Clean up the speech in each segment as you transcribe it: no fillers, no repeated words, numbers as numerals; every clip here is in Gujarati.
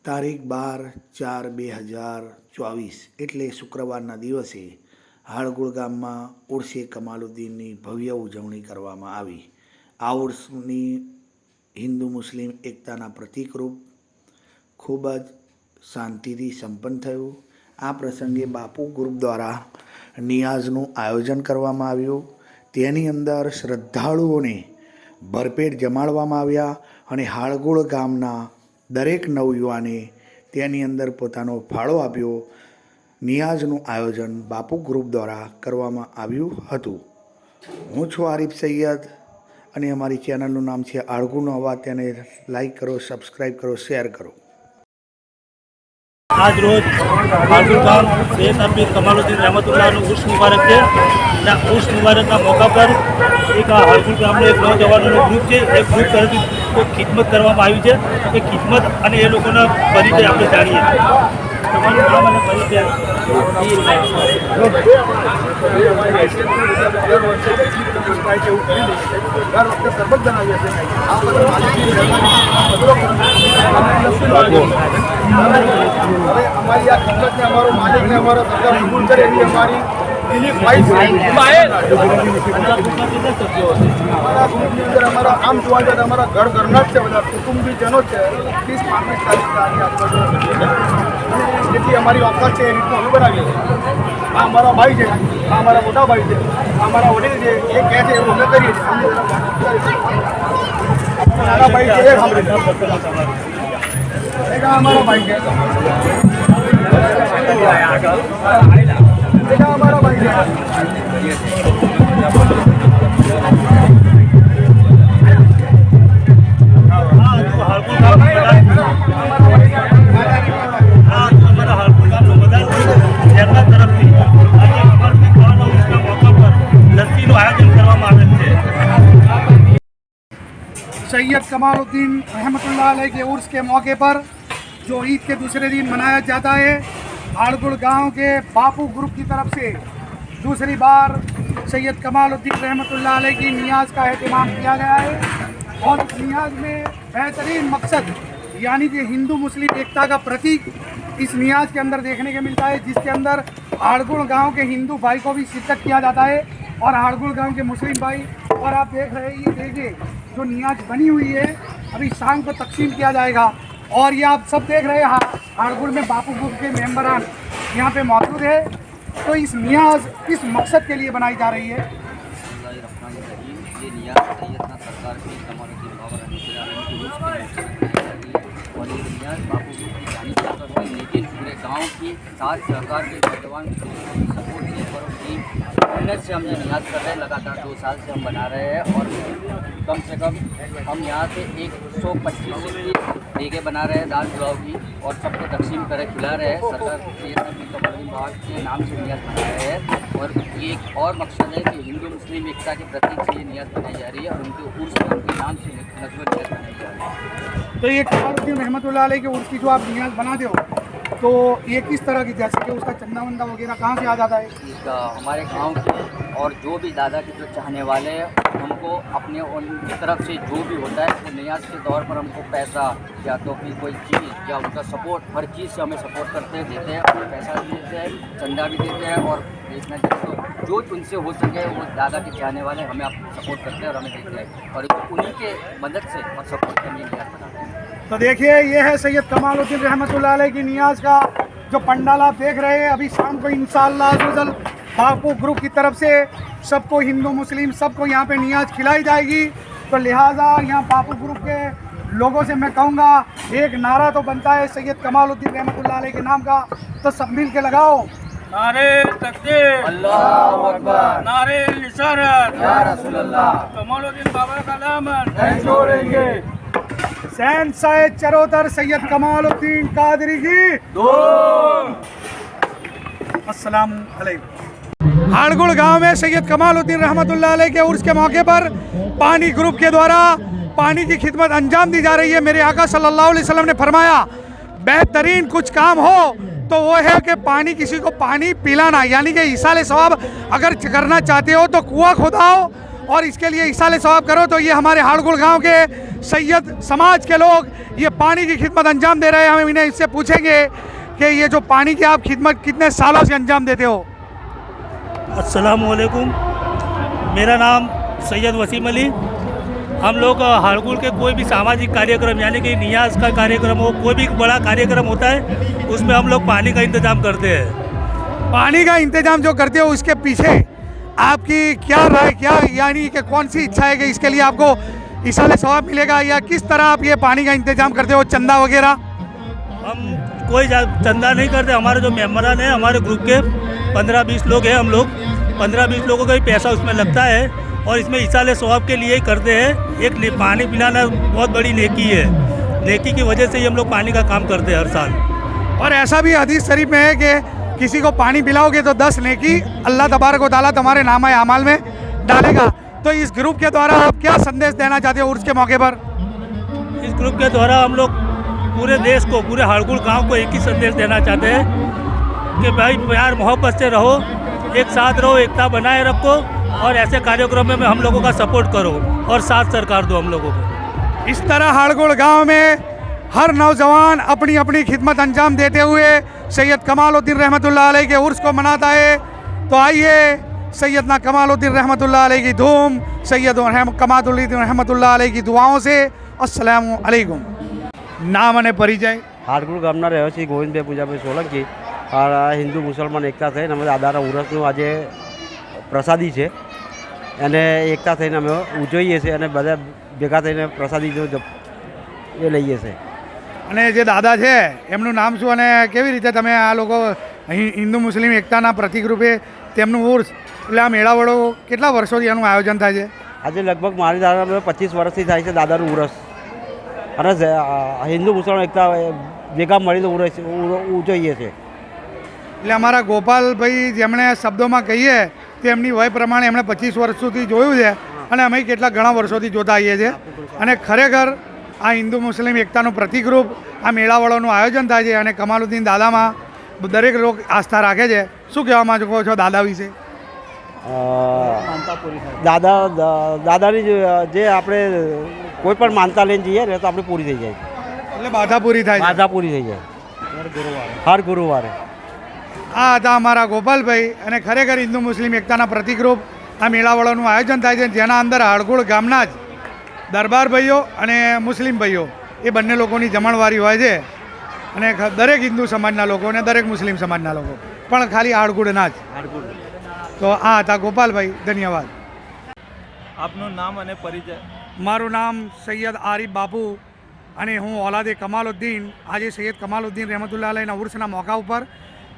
તારીખ 12/4/2024 એટલે શુક્રવારના દિવસે હાળગુળ ગામમાં ઉર્સે કમાલુદ્દીનની ભવ્ય ઉજવણી કરવામાં આવી. આ ઉર્સની હિન્દુ મુસ્લિમ એકતાના પ્રતીકરૂપ ખૂબ જ શાંતિથી સંપન્ન થયું. આ પ્રસંગે બાપુ ગ્રુપ દ્વારા નિયાઝનું આયોજન કરવામાં આવ્યું. તેની અંદર શ્રદ્ધાળુઓને ભરપેટ જમાડવામાં આવ્યા અને હાળગુળ ગામના દરેક નવયુવાને તેની અંદર પોતાનો ફાળો આપ્યો. નિયાઝનું આયોજન બાપુ ગ્રુપ દ્વારા કરવામાં આવ્યું હતું. હું છું આરિફ સૈયદ અને અમારી ચેનલનું નામ છે હાળગુળનો અવાજ. તેને લાઈક કરો, સબસ્ક્રાઈબ કરો, શેર કરો. आज रोज हाळगुळ गांव सैयद अमीर कमालुद्दीन रहमतुल्लाह उर्स मुबारक है. उर्स मुबारक का मौका पर एक हाळगुळ गाम एक नौजवानों ग्रुप है. एक ग्रुप तरफથી કોઈ ખિદમત કરવામાં આવી છે. એ ખિદમત અને એ લોકોના પરિચય આપણે જાણીએ. તમારું નામ અને પરિચય. हमारी आ खिदमत ने हमारो मालिक ने हमारा सदा कबूल करे एवी हमारी दिली ख्वाहिश है. हमारा ग्रुप ની અંદર हमारा आम જોવા જાય हमारा घर घरना જ છે. બધા કુટુંબીજનો છે. 30-35 તારીખની આજુબાજુ જેટલી અમારી ઓફર છે એ રીતનું અમે બનાવીએ છીએ. આ અમારા ભાઈ છે, આ અમારા મોટા ભાઈ છે, આ અમારા વડીલ છે. એ કહે છે એવું અમે કરીએ છીએ. નાના ભાઈ છે એ સાંભળે છે. हमारा भाई है, हमारा भाई है. सैयद कमालुद्दीन रहमतुल्लाह अलैह के उर्स के मौके पर जो ईद के दूसरे दिन मनाया जाता है, हाळगुळ गांव के बापू ग्रुप की तरफ से दूसरी बार सैयद कमालुद्दीन रहमतुल्लाह अलैह की नियाज़ का एहतमाम किया गया है. और इस नियाज़ में बेहतरीन मकसद यानी कि हिंदू मुस्लिम एकता का प्रतीक इस नियाज़ के अंदर देखने को मिलता है, जिसके अंदर हाळगुळ गांव के हिंदू भाई को भी शिरकत किया जाता है और हाळगुळ गांव के मुस्लिम भाई. और आप देख रहे हैं, ये देखिए जो नियाज़ बनी हुई है अभी शाम को तकसीम किया जाएगा. और ये आप सब देख रहे हैं हाळगुळ में बापू ग्रुप के मेंबरान यहाँ पे मौजूद है. तो इस नियाज़ किस मकसद के लिए बनाई जा रही है? ये नियाज़ सैयदना सरकार की कमालुद्दीन बाबा और ये नियाज़ बापू ग्रुप की जानिब से है, लेकिन पूरे गाँव की साथ सरकार के नौजवान सपोर्ट से और उनकी मेहनत से हम ये नियाज़ कर रहे हैं. लगातार 2 साल से हम बना रहे हैं और कम से कम हम यहाँ से 125 से देगे बना रहे हैं दाल पुलाव की और सबको तकसीम करे खिला रहे हैं. सरकार सैयद अमीर कमालुद्दीन बाबा के नाम से नियाज़ बना रहे हैं और ये एक और मकसद है कि हिंदू मुस्लिम एकता के प्रतीक से ये नियाज़ बनाई जा रही है और उनके उर्स के नाम से नज़्म नियाज़ बनाई जा रही है. तो ये कमालुद्दीन रहमतुल्लाह अलैह के उर्स की जो आप नियाज़ बनाते हो, तो ये किस तरह की, जैसे कि उसका चंदा वंदा वगैरह कहाँ से आ जाता है? हमारे गांव के और जो भी दादा के जो चाहने वाले हैं हमको अपने उनकी तरफ से जो भी होता है वो नियाज़ के तौर पर हमको पैसा या तो फिर कोई चीज़ या उनका सपोर्ट हर चीज़ से हमें सपोर्ट करते देते हैं. पैसा भी देते हैं, चंदा भी देते हैं और देखना चाहिए तो जो उनसे हो सके वो दादा के चाहने वाले हमें आप सपोर्ट करते हैं और हमें देते हैं और उन्हीं के मदद से और सपोर्ट से हम ये नियाज़ बनाते हैं. तो देखिए, ये है सैयद कमालुद्दीन रहमतुल्लाह अलैह की नियाज़ का जो पंडाल आप देख रहे हैं. अभी शाम को इंशाअल्लाह अज़्ज़ल बापू ग्रुप की तरफ से सबको, हिंदू मुस्लिम सबको यहाँ पे नियाज़ खिलाई जाएगी. तो लिहाजा यहाँ बापू ग्रुप के लोगों से मैं कहूँगा, एक नारा तो बनता है सैयद कमालुद्दीन रहमतुल्लाह अलैह के नाम का, तो सब मिल के लगाओ. नारे तकबीर, अल्लाहु अकबर, नारे इशारत, या रसूल अल्लाह, कमालुद्दीन बाबा का दामन नहीं छोड़ेंगे. शहंशाह चरोतर सैयद कमालुद्दीन कादरी की अस्सलाम अलैकुम. हाळगुळ गांव में सैयद कमालुद्दीन रहमतुल्लाह अलैह के उर्स के मौके पर पानी ग्रुप के द्वारा पानी की खिदमत अंजाम दी जा रही है. मेरे आका सल्लल्लाहु अलैहि वसल्लम ने फरमाया, बेहतरीन कुछ काम हो तो वो है कि पानी, किसी को पानी पिलाना, यानी कि ईसाले सवाब अगर करना चाहते हो तो कुआं खुदाओ और इसके लिए इसाले सवाब करो। तो ये हमारे हाड़गुड़ गांव के सैयद समाज के लोग ये पानी की खिदमत अंजाम दे रहे हैं। हम इन्हें इससे पूछेंगे कि ये जो पानी की आप खिदमत कितने सालों से अंजाम देते हो? अस्सलामुअलैकुम, मेरा नाम सैयद वसीम अली। हम लोग हाड़गुड़ के कोई भी सामाजिक कार्यक्रम यानी कि नियाज का कार्यक्रम हो, कोई भी बड़ा कार्यक्रम होता है, उसमें हम लोग पानी का इंतज़ाम करते हैं। पानी का इंतजाम जो करते हो उसके पीछे आपकी क्या राय, क्या यानी कि कौन सी इच्छा है कि इसके लिए आपको इसाले सवाब मिलेगा, या किस तरह आप ये पानी का इंतजाम करते हो, चंदा वगैरह? हम कोई चंदा नहीं करते। हमारे जो मेम्बरान हैं, हमारे ग्रुप के 15-20 लोग हैं, हम लोग 15-20 लोगों का ही पैसा उसमें लगता है और इसमें इसाले सवाब के लिए ही करते हैं। एक पानी पिलाना बहुत बड़ी नेकी है, नेकी की वजह से ही हम लोग पानी का काम करते हैं हर साल। और ऐसा भी हदीस शरीफ में है कि किसी को पानी पिलाओगे तो 10 नेकी अल्लाह तबारक व तआला तुम्हारे नामा अमाल में डालेगा। तो इस ग्रुप के द्वारा आप क्या संदेश देना चाहते हो उर्स के मौके पर? इस ग्रुप के द्वारा हम लोग पूरे देश को, पूरे हाड़गुड़ गांव को एक ही संदेश देना चाहते हैं कि भाई प्यार मोहब्बत से रहो, एक साथ रहो, एकता बनाए रखो और ऐसे कार्यक्रमों में हम लोगों का सपोर्ट करो और साथ सरकार दो हम लोगों को। इस तरह हाड़गुड़ गांव में हर नौजवान अपनी अपनी खिदमत अंजाम देते हुए सैयद कमालुद्दीन रहमतुल्लाह अलैह के उर्स को मनाता है। तो आइए सैयदना कमालुद्दीन रहमतुल्लाह अलैह की धूम, सैयद कमालुद्दीन रहमतुल्लाह अलैह की दुआओं से अस्सलामु अलैकुम। नाम અને પરિચય? હાડગુડ ગામના રહેવાસી ગોવિંદભાઈ પૂજાભાઈ સોલંકી. આ હિન્દુ મુસલમાન એકતા થઈને અમે દાદાના ઉરસનું આજે પ્રસાદી છે અને એકતા થઈને અમે ઉજવીએ છીએ અને બધા ભેગા થઈને પ્રસાદીનો એ લઈએ છીએ. અને જે દાદા છે એમનું નામ શું અને કેવી રીતે તમે આ લોકો અહીં હિન્દુ મુસ્લિમ એકતાના પ્રતિક રૂપે તેમનું ઉર્સ એટલે આ મેળાવડો કેટલા વર્ષોથી આનું આયોજન થાય છે? આજે લગભગ મારી દાદા 25 વર્ષથી થાય છે દાદાનું ઉરસ અને હિન્દુ મુસલમાન એકતા ભેગા મળીને ઉરસ ઉજવીએ છીએ. એટલે અમારા ગોપાલભાઈ જેમણે શબ્દોમાં કહીએ તે એમની વય પ્રમાણે એમણે 25 વર્ષ સુધી જોયું છે અને અમે કેટલા ઘણા વર્ષોથી જોતા આવીએ છીએ. અને ખરેખર આ હિન્દુ મુસ્લિમ એકતાનું પ્રતિકરૂપ આ મેળાવડોનું આયોજન થાય છે અને કમાલુદ્દીન દાદામાં દરેક લોકો આસ્થા રાખે છે. શું કહેવા માંગો છો દાદા વિશે? દાદાની જે આપણે કોઈ પણ માનતા લઈને જઈએ ને તો આપણે પૂરી થઈ જાય. એટલે બાધા પૂરી થાય છે? બાધા પૂરી થઈ જાય હર ગુરુવારે. આ હતા અમારા ગોપાલભાઈ અને ખરેખર હિન્દુ મુસ્લિમ એકતાના પ્રતિકરૂપ આ મેળાવડોનું આયોજન થાય છે, જેના અંદર હાડગુડ ગામના જ દરબાર ભાઈઓ અને મુસ્લિમ ભાઈઓ એ બંને લોકોની જમણવારી હોય છે અને દરેક હિન્દુ સમાજના લોકો અને દરેક મુસ્લિમ સમાજના લોકો, પણ ખાલી હાડગુડના જ. તો આ હતા ગોપાલભાઈ, ધન્યવાદ. આપનું નામ અને પરિચય? મારું નામ સૈયદ આરીફ બાપુ અને હું ઓલાદે કમાલુદ્દીન. આજે સૈયદ કમાલુદ્દીન રહેમતુલ્લાહ અલૈહના ઉર્સના મોકા ઉપર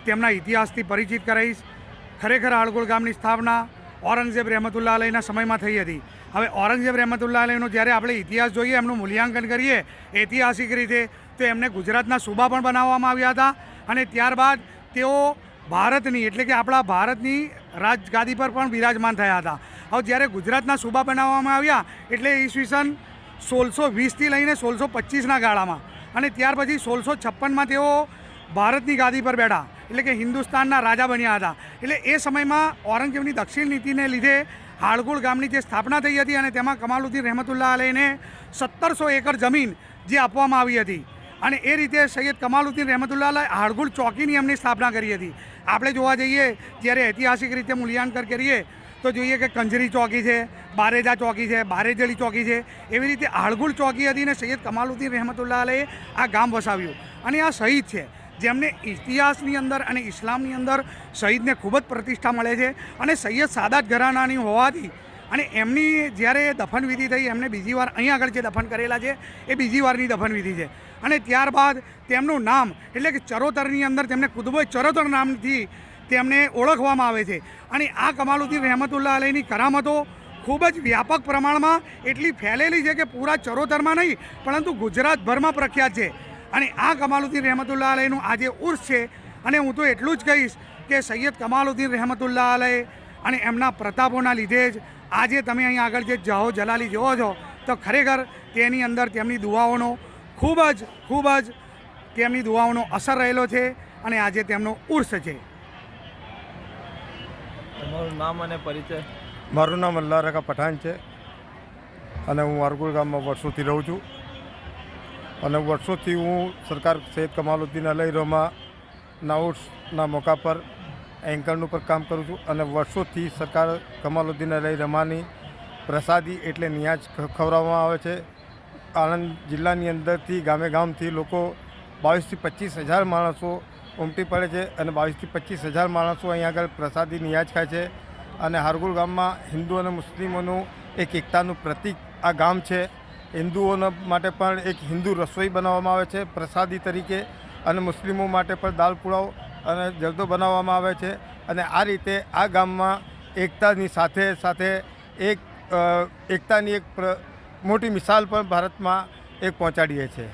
તેમના ઇતિહાસથી પરિચિત કરાવીશ. ખરેખર હાડગુડ ગામની સ્થાપના ઔરંગઝેબ રહેમતુલ્લાહ અલૈહના સમયમાં થઈ હતી. હવે ઔરંગઝેબ રહેમતુલ્લાહ અલૈહનો જ્યારે આપણે ઇતિહાસ જોઈએ, એમનું મૂલ્યાંકન કરીએ ઐતિહાસિક રીતે, તો એમને ગુજરાતના સૂબા પણ બનાવવામાં આવ્યા હતા અને ત્યારબાદ તેઓ ભારતની એટલે કે આપણા ભારતની રાજગાદી પર પણ બિરાજમાન થયા હતા. હવે જ્યારે ગુજરાતના સૂબા બનાવવામાં આવ્યા એટલે ઈસવીસન 1620થી લઈને 1625ના ગાળામાં, અને ત્યાર પછી 1656માં તેઓ ભારતની ગાદી પર બેઠા એટલે કે હિન્દુસ્તાનના રાજા બન્યા હતા. એટલે એ સમયમાં ઔરંગઝેબની દક્ષિણ નીતિને લીધે હાડગુડ ગામની જે સ્થાપના થઈ હતી અને તેમાં કમાલુદ્દીન રહેમતુલ્લાહ અલૈહને 1700 એકર જમીન જે આપવામાં આવી હતી અને એ રીતે સૈયદ કમાલુદ્દીન રહેમતુલ્લાહ અલૈહ હાડગુડ ચોકીની એમની સ્થાપના કરી હતી. આપણે જોવા જઈએ જ્યારે ઐતિહાસિક રીતે મૂલ્યાંકન કરીએ તો જોઈએ કે કંજરી ચોકી છે, બારેજા ચોકી છે, બારેજળી ચોકી છે, એવી રીતે હાડગુડ ચોકી હતી અને સૈયદ કમાલુદ્દીન રહેમતુલ્લાહ અલૈહે આ ગામ વસાવ્યું. અને આ શહીદ છે જેમને ઇતિહાસની અંદર અને ઇસ્લામની અંદર શહીદને ખૂબ જ પ્રતિષ્ઠા મળે છે અને સૈયદ સાદાત ઘરાનાની હોવાથી અને એમની જ્યારે દફનવિધિ થઈ, એમને બીજી વાર અહીં આગળ જે દફન કરેલા છે એ બીજી વારની દફનવિધિ છે. અને ત્યારબાદ તેમનું નામ એટલે કે ચરોતરની અંદર તેમને કુતુબે ચરોતર નામથી તેમને ઓળખવામાં આવે છે. અને આ કમાલુદ્દીન રહેમતુલ્લાહ અલૈહની કરામતો ખૂબ જ વ્યાપક પ્રમાણમાં એટલી ફેલેલી છે કે પૂરા ચરોતરમાં નહીં પરંતુ ગુજરાતભરમાં પ્રખ્યાત છે. અને આ કમાલુદ્દીન રહેમતુલ્લાહ અલૈહનું આજે ઉર્સ છે અને હું તો એટલું જ કહીશ કે સૈયદ કમાલુદ્દીન રહેમતુલ્લાહ અલૈહ અને એમના પ્રતાપોના લીધે જ આજે તમે અહીં આગળ જે જાહો જલાલી જોવો છો તો ખરેખર તેની અંદર તેમની દુઆઓનો ખૂબ જ તેમની દુઆઓનો અસર રહેલો છે અને આજે તેમનો ઉર્સ છે. તમારું નામ અને પરિચય? મારું નામ અલ્લાહ પઠાણ છે અને હું વારગુલ ગામમાં વર્ષોથી રહું છું અને વર્ષોથી હું સરકાર સૈયદ કમાલુદ્દીન અલહી રહમા નાઉટ્સના મોકા પર એન્કરનું પર કામ કરું છું અને વર્ષોથી સરકાર કમાલુદ્દીન અલહી રહમાની પ્રસાદી એટલે નિયાજ ખવડાવવામાં આવે છે. આણંદ જિલ્લાની અંદરથી ગામે ગામથી લોકો 22,000 થી 25,000 માણસો ઉમટી પડે છે અને 22,000 થી 25,000 માણસો અહીં આગળ પ્રસાદી નિયાજ ખાય છે. અને હારગુલ ગામમાં હિન્દુ અને મુસ્લિમોનું એક એકતાનું પ્રતીક આ ગામ છે. હિન્દુઓના માટે પણ એક હિન્દુ રસોઈ બનાવવામાં આવે છે પ્રસાદી તરીકે અને મુસ્લિમો માટે પણ દાલ પુલાવ અને જરદો બનાવવામાં આવે છે. અને આ રીતે આ ગામમાં એકતાની સાથે સાથે એકતાની એક મોટી મિસાલ પણ ભારતમાં એક પહોંચાડીએ છીએ.